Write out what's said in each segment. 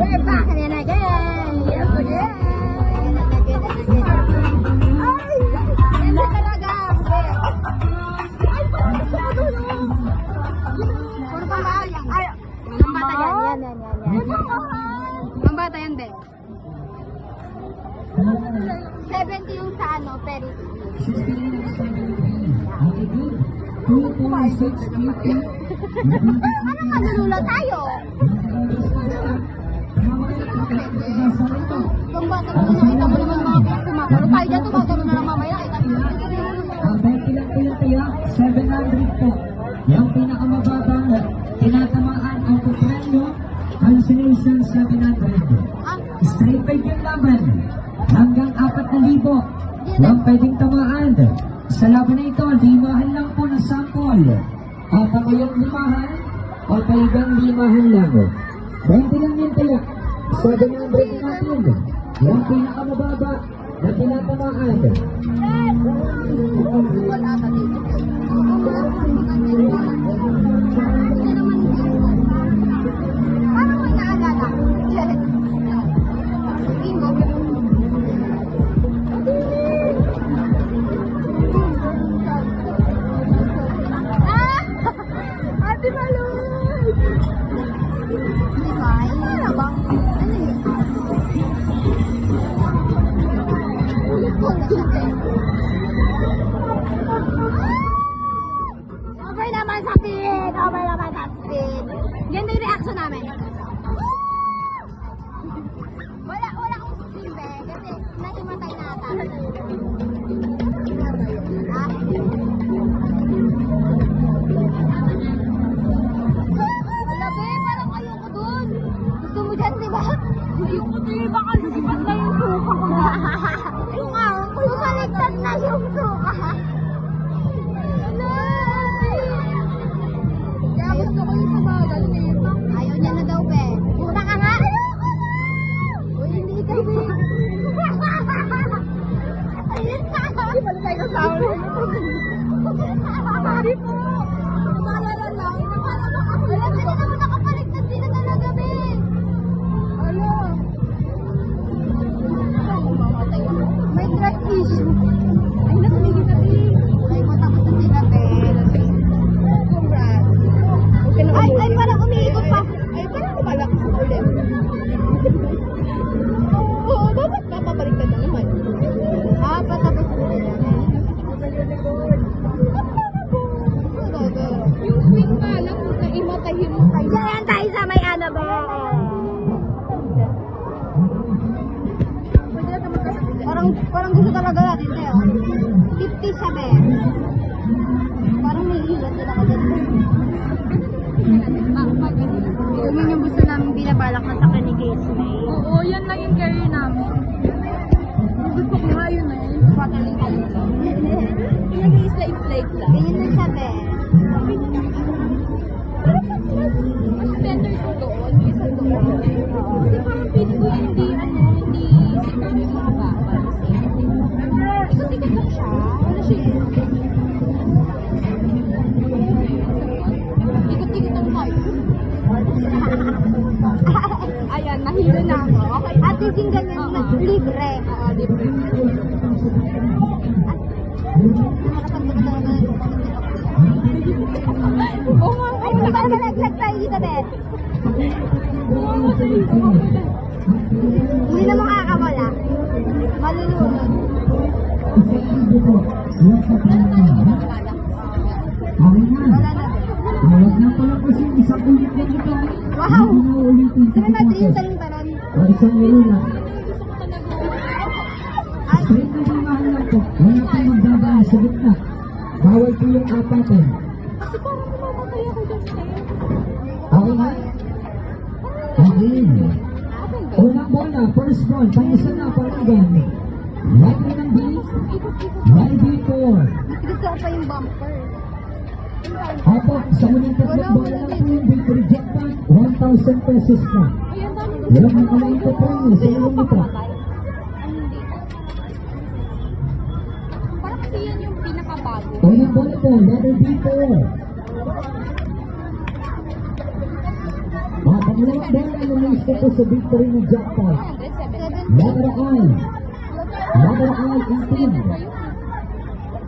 We're back again again. Yes, again. Ay! Ganda talaga. Ay, parang gusto ko doon. Puro pambata yan. Ay, pambata yan. Yan. Pambata yan, be. 70 yung sa ano, Paris. Ano manulula tayo? Kung bata mo na nakita mo naman mga kumakalo tayo dyan, tumakalo na lang mamaya. 700 po. Yung pinakamababang tinatamaan ang kupremyo, cancellation 700. Straight 5 yung laban. Hanggang 4,000. Yung pwedeng tamaan. Sa laban na ito, limahan lang po na sample. At ang yung limahan, papaligang limahan lang. 20 lang yun kaya. 700 natin. Yung pinakamababa na tinatamaan. Parang may naalala. Ate Maloy! Diba? Ano bang? Over naman sa speed! Over naman sa speed! Ganda yung reaction namin. Wala akong speed eh. Kasi nahimatay na ata. Wala be, parang ayoko dun. Gusto mo dyan, diba? Ayoko dun, baka lumipat na yung suka ko na. Lumaligtad na yung suka. Kaya gusto ko yung sabagal na yun. Ayaw niya na daw, be. Muna ka nga. Ayoko na! Uy, hindi ka, be. Ayun ka. Hindi pa na tayo kasama. Sorry po. Naalala lang. Wala ka na naman nakapaligtad sila talaga, be. Ano? May trust issue. Ay, nakuligid ka, be. Ay, matapos na sila, be. Congrats. Ay, parang umiikot pa. Ay, parang kumalakas sa ulit. Oo, dapat papabaliktad na naman. Patapos na sila. Yung swing pa lang, naimatahin mo kayo. Diyan tayo sa may ano ba? Parang gusto talaga natin tayo. 50 siya ba? Parang may ilan din ako dyan. Yun yung gusto namin binabalak na sa ni Case May. Oo, yan lang yung carry namin. Gusto ko nga yun eh. Pagaling-galing lang. Yung slide-slide lang. Ganyan na siya ba? Parang mas better ko doon. Isa doon. Kasi parang pili ko hindi sikat yung mga baba. Ikot-ikot lang siya. Wala siya eh. Ikot-ikot lang tayo. Ayan, nahilo na ako. Okay. At least yung ganyan, libre. Oo, libre. Oo nga, Ay, hindi ba nalaglag tayo dito, Beth? Hindi na makakawala. Malulunod. Wala na. Huwag na pala kasi isang ulit yan ito. Wow! Ulitin Sabi natin yung talong-talon. isang ulit lang. Ay, Straight na limahan lang po. Wala pong magdadaan sa gitna. Bawal po yung apatan. Kasi parang kumamatay ako dyan. Okay na? Okay. Unang bola, first ball, pang-isa na, palagan. Right na ng B, right B4. mas gusto ko pa yung bumper. Opo, sa unang tatlong bola lang po yung B, reject pa, 1,000 pesos na. Ayan, dami ko. Walang makalain po po yun, sa ilang ito. Parang kasi yan yung pinakabago. Unang bola po, letter B4. Mga Pangalawang bola na gusto ko sa victory ng jackpot. 107. Letter I. Letter I, 18.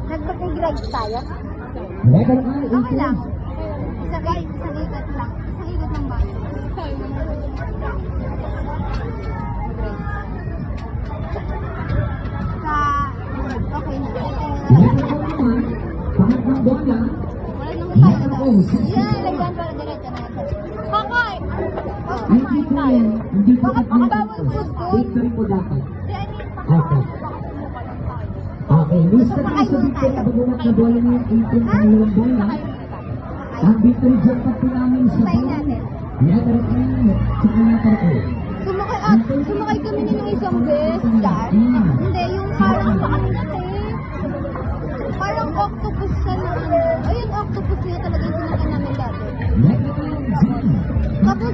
Nagpag-grade tayo? Letter I, Okay lang. 18. Isang ikot lang. Isang ikot lang ba? Sa... Okay na. Letter I naman, pangatlong bola. Wala naman tayo na. Oh, six. Yan, lagyan para diretso na ito. Kakay! Hindi po yan. Hindi po Bakit at hindi bawal po. food ko? Victory po dapat. Yan, Okay. Okay, lista po sa victory na bumunat na bola niya 18 pangalawang bola. Ang victory jackpot po namin sa Tayo bola. natin. Letter I, tsaka letter O. Sumakay kami ng isang best dyan. Hindi, yung parang paano parang octopus ka na ano. Ayun, octopus niya talaga yung sinakay namin dati. Letter I, G. Tapos,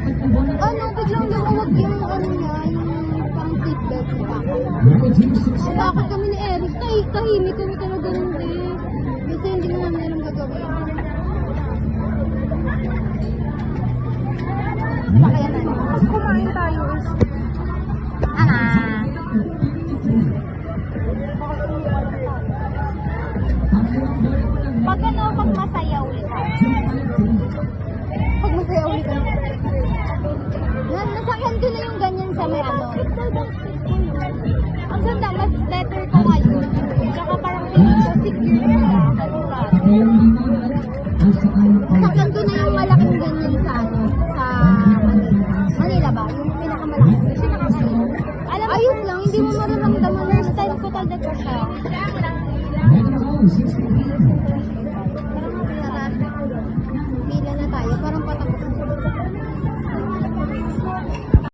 biglang lumawag yung ano niya, yung pang seatbelt sa bakit. Letter G, 6. Bakit kami ni Eric? Tahimik kami talaga nun din. Kasi hindi na namin alam gagawin. Kaya na. Kumain tayo. Pag ano, pag masayaw ulit. Pag masayaw ulit. Nasakyan ko na yung ganyan sa may ano. Ang ganda, mas better ko ngayon. Tsaka parang secure na. Nasakyan ko na yung malaking ganyan sa ano. Sa Manila. Manila ba? Yung pinakamalaki. Alam, ayos lang. Hindi mo mararamdaman. First time ko talaga siya. Letter O, 16.